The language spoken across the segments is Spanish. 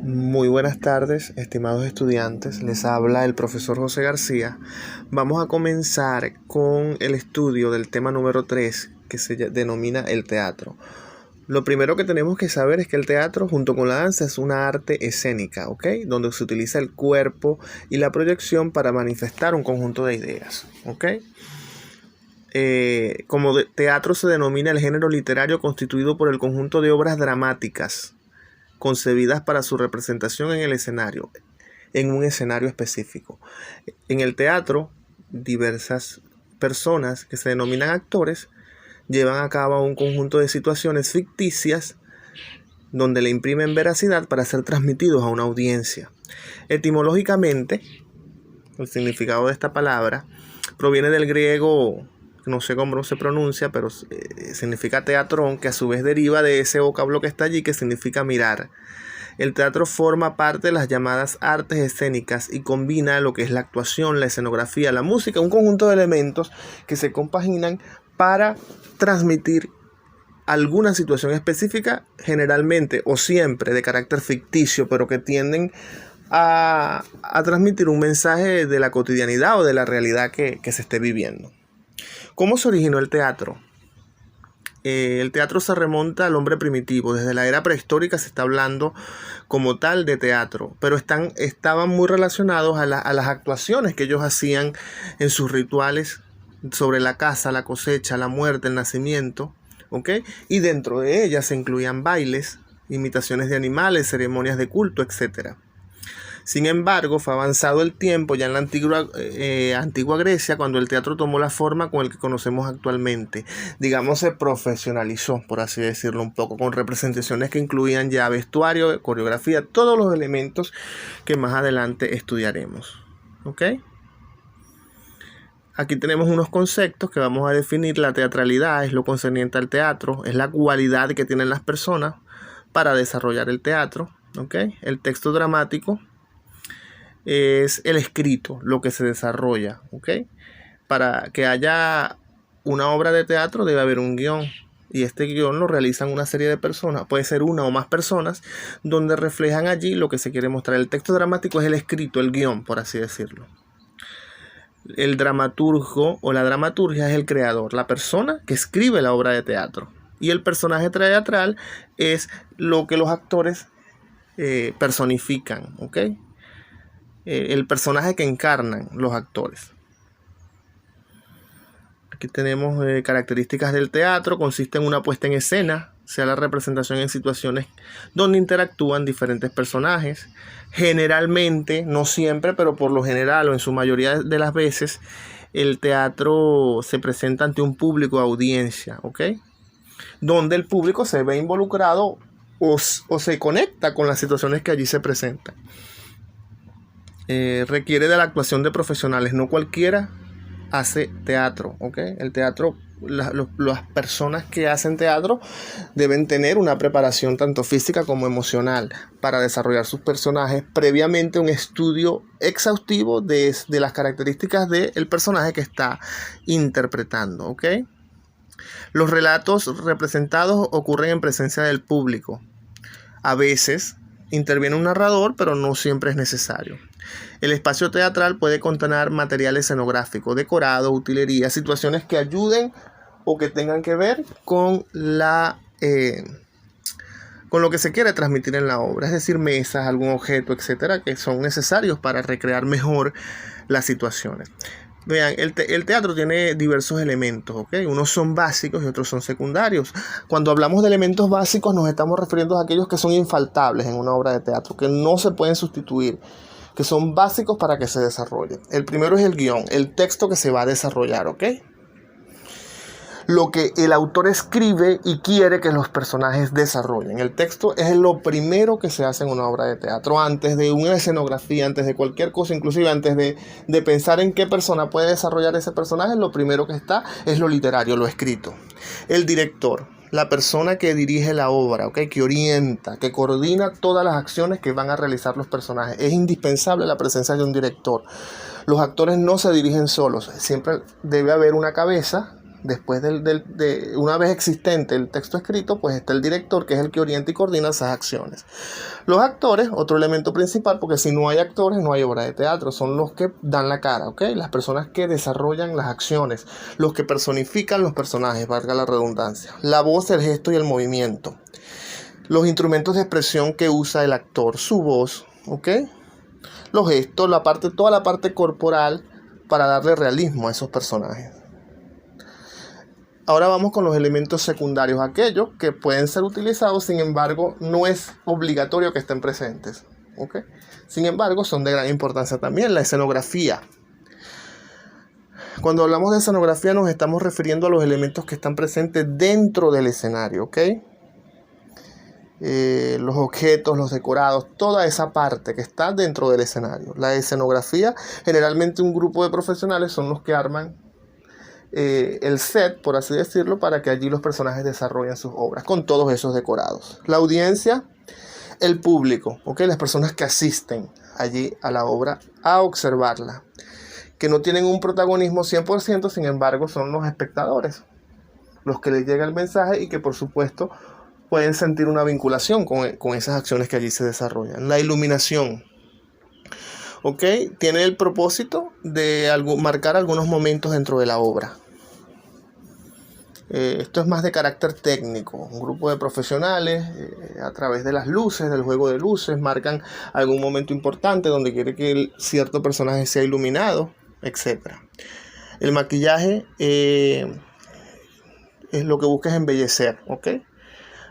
Muy buenas tardes, estimados estudiantes. Les habla el profesor José García. Vamos a comenzar con el estudio del tema número 3, que se denomina el teatro. Lo primero que tenemos que saber es que el teatro, junto con la danza, es una arte escénica, ¿ok? Donde se utiliza el cuerpo y la proyección para manifestar un conjunto de ideas, ¿ok? Como teatro se denomina el género literario constituido por el conjunto de obras dramáticas concebidas para su representación en el escenario, en un escenario específico. En el teatro, diversas personas que se denominan actores llevan a cabo un conjunto de situaciones ficticias donde le imprimen veracidad para ser transmitidos a una audiencia. Etimológicamente, el significado de esta palabra proviene del griego, no sé cómo se pronuncia, pero significa teatrón, que a su vez deriva de ese vocablo que está allí, que significa mirar. El teatro forma parte de las llamadas artes escénicas y combina lo que es la actuación, la escenografía, la música, un conjunto de elementos que se compaginan para transmitir alguna situación específica, generalmente o siempre de carácter ficticio, pero que tienden a transmitir un mensaje de la cotidianidad o de la realidad que se esté viviendo. ¿Cómo se originó el teatro? El teatro se remonta al hombre primitivo. Desde la era prehistórica se está hablando como tal de teatro, pero estaban muy relacionados a las actuaciones que ellos hacían en sus rituales sobre la caza, la cosecha, la muerte, el nacimiento, ¿ok? Y dentro de ellas se incluían bailes, imitaciones de animales, ceremonias de culto, etc. Sin embargo, fue avanzado el tiempo ya en la antigua Grecia, cuando el teatro tomó la forma con el que conocemos actualmente. Digamos, se profesionalizó, por así decirlo, un poco, con representaciones que incluían ya vestuario, coreografía, todos los elementos que más adelante estudiaremos. ¿Ok? Aquí tenemos unos conceptos que vamos a definir. La teatralidad es lo concerniente al teatro, es la cualidad que tienen las personas para desarrollar el teatro. ¿Ok? El texto dramático es el escrito, lo que se desarrolla, ¿ok? Para que haya una obra de teatro debe haber un guión, y este guión lo realizan una serie de personas, puede ser una o más personas, donde reflejan allí lo que se quiere mostrar. El texto dramático es el escrito, el guión, por así decirlo. El dramaturgo o la dramaturgia es el creador, la persona que escribe la obra de teatro. Y el personaje teatral es lo que los actores personifican, ¿ok? El personaje que encarnan los actores. Aquí tenemos características del teatro. Consiste en una puesta en escena, sea la representación en situaciones donde interactúan diferentes personajes. Generalmente, no siempre, pero por lo general o en su mayoría de las veces, el teatro se presenta ante un público de audiencia, ¿ok? Donde el público se ve involucrado o se conecta con las situaciones que allí se presentan. Requiere de la actuación de profesionales, no cualquiera hace teatro, ¿ok? El teatro, las personas que hacen teatro deben tener una preparación tanto física como emocional para desarrollar sus personajes, previamente un estudio exhaustivo de las características del personaje que está interpretando, ¿ok? Los relatos representados ocurren en presencia del público. A veces interviene un narrador, pero no siempre es necesario. El espacio teatral puede contener material escenográfico, decorado, utilería, situaciones que ayuden o que tengan que ver con con lo que se quiere transmitir en la obra, es decir, mesas, algún objeto, etcétera, que son necesarios para recrear mejor las situaciones. Vean, el teatro tiene diversos elementos, ¿ok? Unos son básicos y otros son secundarios. Cuando hablamos de elementos básicos nos estamos refiriendo a aquellos que son infaltables en una obra de teatro, que no se pueden sustituir, que son básicos para que se desarrolle. El primero es el guión, el texto que se va a desarrollar, ¿ok? Lo que el autor escribe y quiere que los personajes desarrollen. El texto es lo primero que se hace en una obra de teatro, antes de una escenografía, antes de cualquier cosa, inclusive antes de pensar en qué persona puede desarrollar ese personaje. Lo primero que está es lo literario, lo escrito. El director, la persona que dirige la obra, ¿okay? Que orienta, que coordina todas las acciones que van a realizar los personajes. Es indispensable la presencia de un director. Los actores no se dirigen solos, siempre debe haber una cabeza Después de una vez existente el texto escrito, pues está el director, que es el que orienta y coordina esas acciones. Los actores, otro elemento principal, porque si no hay actores no hay obra de teatro, son los que dan la cara, ¿ok? Las personas que desarrollan las acciones, los que personifican los personajes, valga la redundancia. La voz, el gesto y el movimiento. Los instrumentos de expresión que usa el actor, su voz, ¿ok? Los gestos, toda la parte corporal para darle realismo a esos personajes. Ahora vamos con los elementos secundarios, aquellos que pueden ser utilizados, sin embargo, no es obligatorio que estén presentes, ¿ok? Sin embargo, son de gran importancia también. La escenografía. Cuando hablamos de escenografía nos estamos refiriendo a los elementos que están presentes dentro del escenario, ¿ok? Los objetos, los decorados, toda esa parte que está dentro del escenario. La escenografía, generalmente un grupo de profesionales son los que arman el set, por así decirlo, para que allí los personajes desarrollen sus obras con todos esos decorados. La audiencia, el público, ¿ok? Las personas que asisten allí a la obra a observarla, que no tienen un protagonismo 100%, sin embargo son los espectadores, los que les llega el mensaje y que por supuesto pueden sentir una vinculación con esas acciones que allí se desarrollan. La iluminación, ¿ok? Tiene el propósito de marcar algunos momentos dentro de la obra. Esto es más de carácter técnico. Un grupo de profesionales, a través de las luces, del juego de luces, marcan algún momento importante donde quiere que cierto personaje sea iluminado, etc. El maquillaje es lo que busca es embellecer, ¿ok?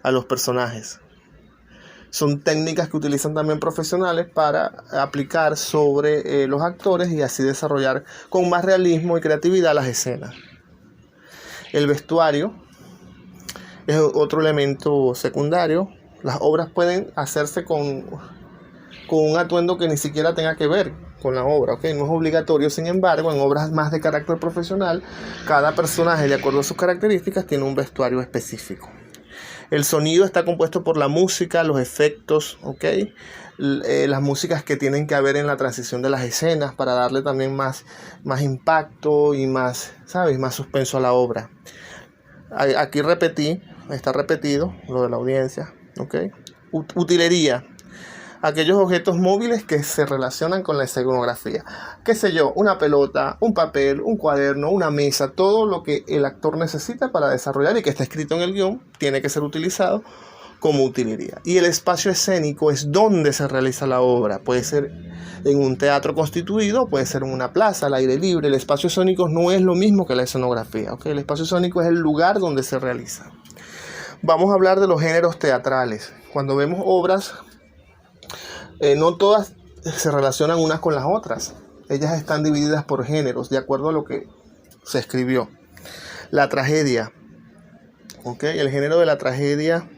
A los personajes. Son técnicas que utilizan también profesionales para aplicar sobre los actores y así desarrollar con más realismo y creatividad las escenas. El vestuario es otro elemento secundario. Las obras pueden hacerse con un atuendo que ni siquiera tenga que ver con la obra, ¿ok? No es obligatorio, sin embargo, en obras más de carácter profesional, cada personaje, de acuerdo a sus características, tiene un vestuario específico. El sonido está compuesto por la música, los efectos, ¿ok? Las músicas que tienen que haber en la transición de las escenas para darle también más impacto y más, ¿sabes? Más suspenso a la obra. Aquí está repetido lo de la audiencia, ¿ok? Utilería. Aquellos objetos móviles que se relacionan con la escenografía. Qué sé yo, una pelota, un papel, un cuaderno, una mesa, todo lo que el actor necesita para desarrollar y que está escrito en el guión tiene que ser utilizado como utilería. Y el espacio escénico es donde se realiza la obra. Puede ser en un teatro constituido, puede ser en una plaza, al aire libre. El espacio escénico no es lo mismo que la escenografía, ¿ok? El espacio escénico es el lugar donde se realiza. Vamos a hablar de los géneros teatrales. Cuando vemos obras, no todas se relacionan unas con las otras. Ellas están divididas por géneros, de acuerdo a lo que se escribió. La tragedia, ¿ok? El género de la tragedia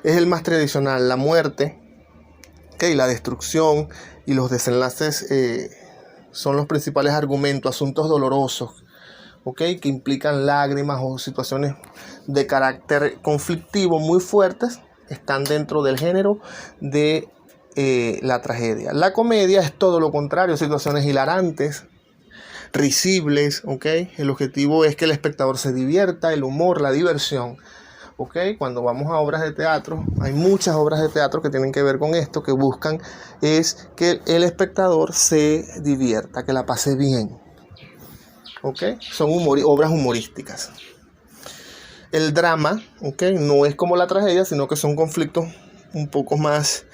es el más tradicional. La muerte, ¿ok? La destrucción y los desenlaces son los principales argumentos. Asuntos dolorosos, ¿ok? Que implican lágrimas o situaciones de carácter conflictivo muy fuertes, están dentro del género de la tragedia. La comedia es todo lo contrario, situaciones hilarantes, risibles, ¿ok? El objetivo es que el espectador se divierta, el humor, la diversión, ¿ok? Cuando vamos a obras de teatro, hay muchas obras de teatro que tienen que ver con esto, que buscan es que el espectador se divierta, que la pase bien, ¿ok? Son obras humorísticas. El drama, ¿ok? No es como la tragedia, sino que son conflictos un poco más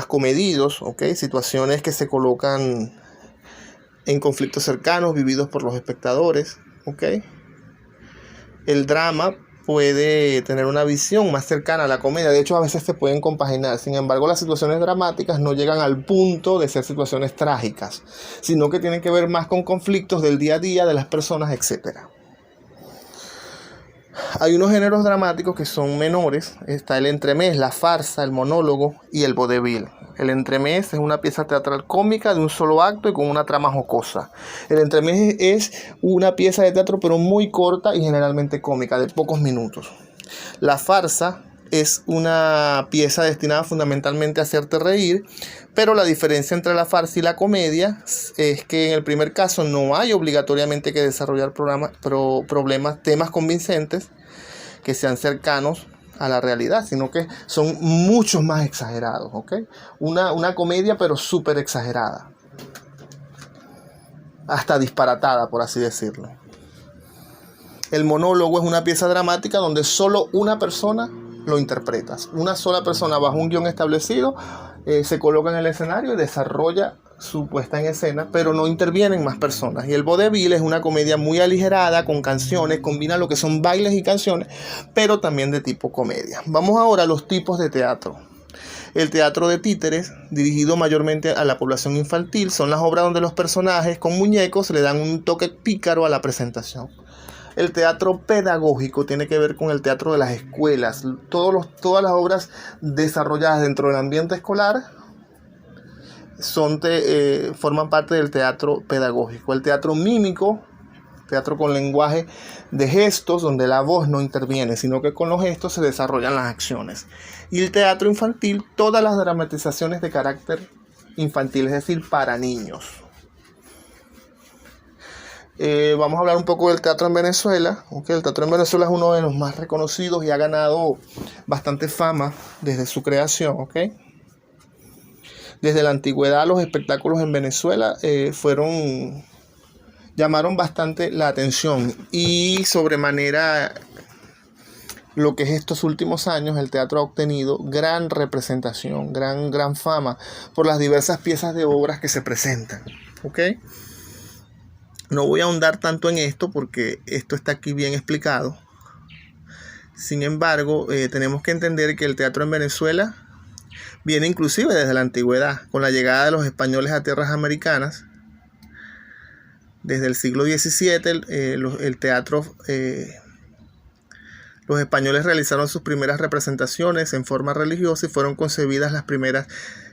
comedidos, ¿ok? Situaciones que se colocan en conflictos cercanos vividos por los espectadores, ¿ok? El drama puede tener una visión más cercana a la comedia. De hecho, a veces se pueden compaginar. Sin embargo, las situaciones dramáticas no llegan al punto de ser situaciones trágicas, sino que tienen que ver más con conflictos del día a día de las personas, etc. Hay unos géneros dramáticos que son menores. Está el entremés, la farsa, el monólogo y el vodevil. El entremés es una pieza teatral cómica de un solo acto y con una trama jocosa. El entremés es una pieza de teatro pero muy corta y generalmente cómica, de pocos minutos. La farsa es una pieza destinada fundamentalmente a hacerte reír, pero la diferencia entre la farsa y la comedia es que en el primer caso no hay obligatoriamente que desarrollar temas convincentes que sean cercanos a la realidad, sino que son mucho más exagerados, ¿ok? Una comedia pero súper exagerada, hasta disparatada, por así decirlo. El monólogo es una pieza dramática donde solo una persona lo interpretas. Una sola persona bajo un guión establecido se coloca en el escenario y desarrolla su puesta en escena, pero no intervienen más personas. Y el vodevil es una comedia muy aligerada, con canciones, combina lo que son bailes y canciones, pero también de tipo comedia. Vamos ahora a los tipos de teatro. El teatro de títeres, dirigido mayormente a la población infantil, son las obras donde los personajes con muñecos le dan un toque pícaro a la presentación. El teatro pedagógico tiene que ver con el teatro de las escuelas. Todas las obras desarrolladas dentro del ambiente escolar forman parte del teatro pedagógico. El teatro mímico, teatro con lenguaje de gestos, donde la voz no interviene, sino que con los gestos se desarrollan las acciones. Y el teatro infantil, todas las dramatizaciones de carácter infantil, es decir, para niños. Vamos a hablar un poco del teatro en Venezuela. Okay, el teatro en Venezuela es uno de los más reconocidos y ha ganado bastante fama desde su creación. Okay. Desde la antigüedad los espectáculos en Venezuela llamaron bastante la atención, y sobremanera lo que es estos últimos años el teatro ha obtenido gran representación, gran fama por las diversas piezas de obras que se presentan. Okay. No voy a ahondar tanto en esto porque esto está aquí bien explicado. Sin embargo, tenemos que entender que el teatro en Venezuela viene inclusive desde la antigüedad, con la llegada de los españoles a tierras americanas. Desde el siglo XVII, el teatro, los españoles realizaron sus primeras representaciones en forma religiosa y fueron concebidas las primeras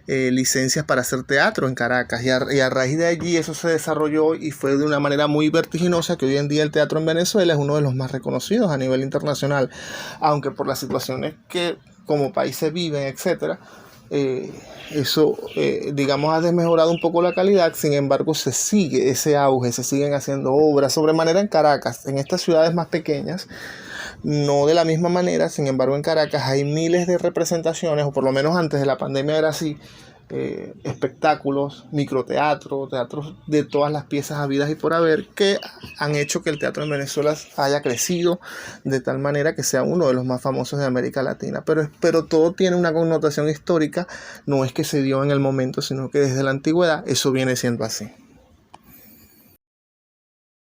licencias para hacer teatro en Caracas, y a raíz de allí eso se desarrolló y fue de una manera muy vertiginosa que hoy en día el teatro en Venezuela es uno de los más reconocidos a nivel internacional, aunque por las situaciones que como país se viven, etcétera, digamos ha desmejorado un poco la calidad. Sin embargo, se sigue ese auge, se siguen haciendo obras sobremanera en Caracas. En estas ciudades más pequeñas no de la misma manera, sin embargo en Caracas hay miles de representaciones, o por lo menos antes de la pandemia era así, espectáculos, microteatro, teatros de todas las piezas habidas y por haber, que han hecho que el teatro en Venezuela haya crecido de tal manera que sea uno de los más famosos de América Latina. Pero todo tiene una connotación histórica, no es que se dio en el momento, sino que desde la antigüedad eso viene siendo así.